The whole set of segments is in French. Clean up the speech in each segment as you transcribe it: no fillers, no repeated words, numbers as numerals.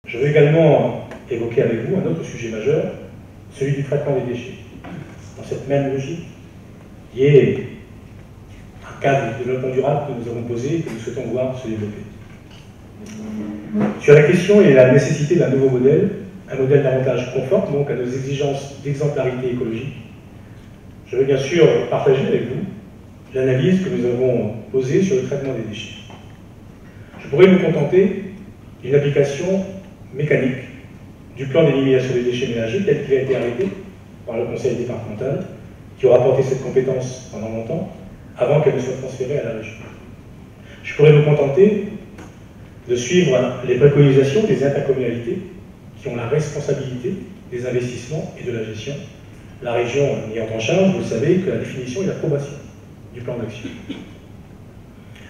Je veux également évoquer avec vous un autre sujet majeur, celui du traitement des déchets. Dans cette même logique, qui est un cadre de développement durable que nous avons posé et que nous souhaitons voir se développer. Sur la question et la nécessité d'un nouveau modèle, un modèle davantage conforme donc à nos exigences d'exemplarité écologique, je veux bien sûr partager avec vous l'analyse que nous avons posée sur le traitement des déchets. Je pourrais me contenter d'une application mécanique du plan d'élimination des déchets ménagers tel qu'il a été arrêté par le conseil départemental, qui aura porté cette compétence pendant longtemps, avant qu'elle ne soit transférée à la région. Je pourrais me contenter de suivre les préconisations des intercommunalités qui ont la responsabilité des investissements et de la gestion. La région ayant en charge, vous savez, que la définition et l'approbation du plan d'action.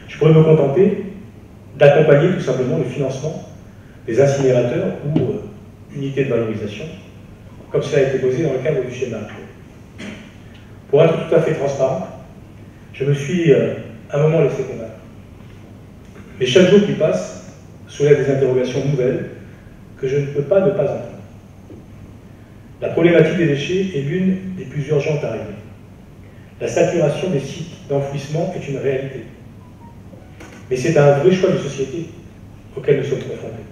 Je pourrais me contenter d'accompagner tout simplement le financement des incinérateurs ou unités de valorisation, comme cela a été posé dans le cadre du schéma. Pour être tout à fait transparent, je me suis un moment laissé convaincre. Mais chaque jour qui passe soulève des interrogations nouvelles que je ne peux pas ne pas entendre. La problématique des déchets est l'une des plus urgentes à régler. La saturation des sites d'enfouissement est une réalité. Mais c'est un vrai choix de société auquel nous sommes confrontés.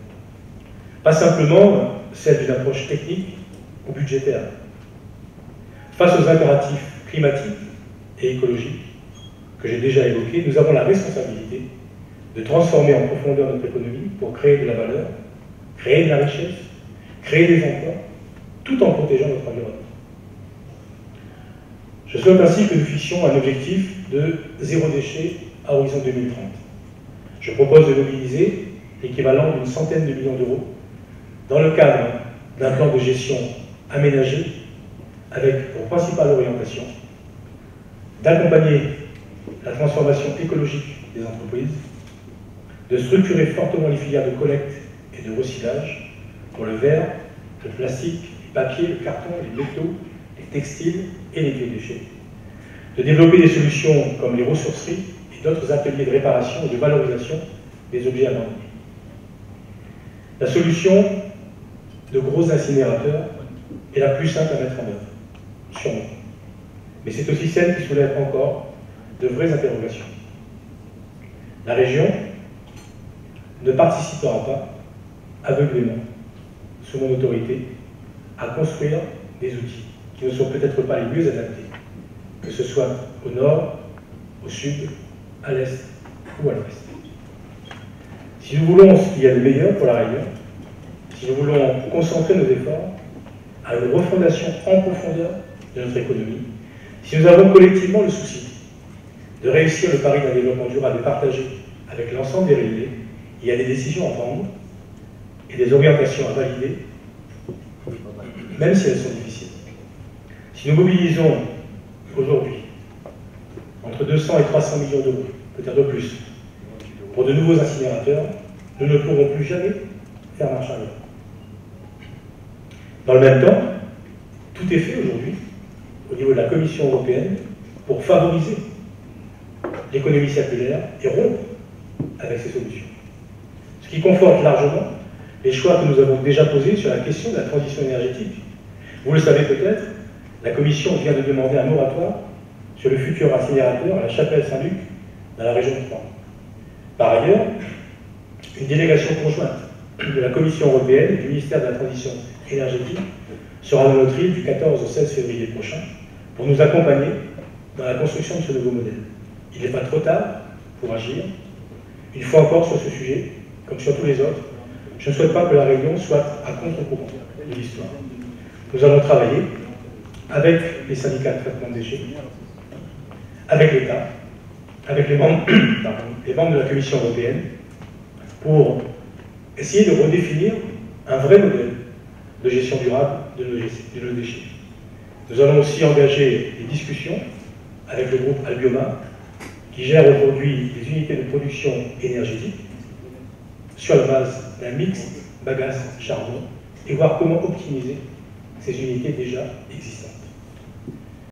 Pas simplement celle d'une approche technique ou budgétaire. Face aux impératifs climatiques et écologiques que j'ai déjà évoqués, nous avons la responsabilité de transformer en profondeur notre économie pour créer de la valeur, créer de la richesse, créer des emplois, tout en protégeant notre environnement. Je souhaite ainsi que nous fissions un objectif de zéro déchet à horizon 2030. Je propose de mobiliser l'équivalent d'une centaine de millions d'euros dans le cadre d'un plan de gestion aménagé avec pour principale orientation d'accompagner la transformation écologique des entreprises, de structurer fortement les filières de collecte et de recyclage pour le verre, le plastique, le papier, le carton, les métaux, les textiles et les biodéchets, de développer des solutions comme les ressourceries et d'autres ateliers de réparation et de valorisation des objets abandonnés. La solution de gros incinérateurs est la plus simple à mettre en œuvre, sûrement. Mais c'est aussi celle qui soulève encore de vraies interrogations. La région ne participera pas aveuglément, sous mon autorité, à construire des outils qui ne sont peut-être pas les mieux adaptés, que ce soit au nord, au sud, à l'est ou à l'ouest. Si nous voulons ce qu'il y a de meilleur pour la région, si nous voulons concentrer nos efforts à une refondation en profondeur de notre économie, si nous avons collectivement le souci de réussir le pari d'un développement durable et partagé avec l'ensemble des riverains, il y a des décisions à prendre et des orientations à valider, même si elles sont difficiles. Si nous mobilisons aujourd'hui entre 200 et 300 millions d'euros, peut-être plus, pour de nouveaux incinérateurs, nous ne pourrons plus jamais faire marche arrière. Dans le même temps, tout est fait aujourd'hui au niveau de la Commission européenne pour favoriser l'économie circulaire et rompre avec ces solutions. Ce qui conforte largement les choix que nous avons déjà posés sur la question de la transition énergétique. Vous le savez peut-être, la Commission vient de demander un moratoire sur le futur incinérateur à la Chapelle-Saint-Luc, dans la région de Troyes. Par ailleurs, une délégation conjointe de la Commission européenne et du ministère de la Transition énergétique sera dans notre île du 14 au 16 février prochain pour nous accompagner dans la construction de ce nouveau modèle. Il n'est pas trop tard pour agir. Une fois encore sur ce sujet, comme sur tous les autres, je ne souhaite pas que la Réunion soit à contre-courant de l'histoire. Nous allons travailler avec les syndicats de traitement de déchets, avec l'État, avec les membres de la Commission européenne, pour essayer de redéfinir un vrai modèle de gestion durable de nos déchets. Nous allons aussi engager des discussions avec le groupe Albioma, qui gère aujourd'hui des unités de production énergétique sur la base d'un mix bagasse-charbon et voir comment optimiser ces unités déjà existantes.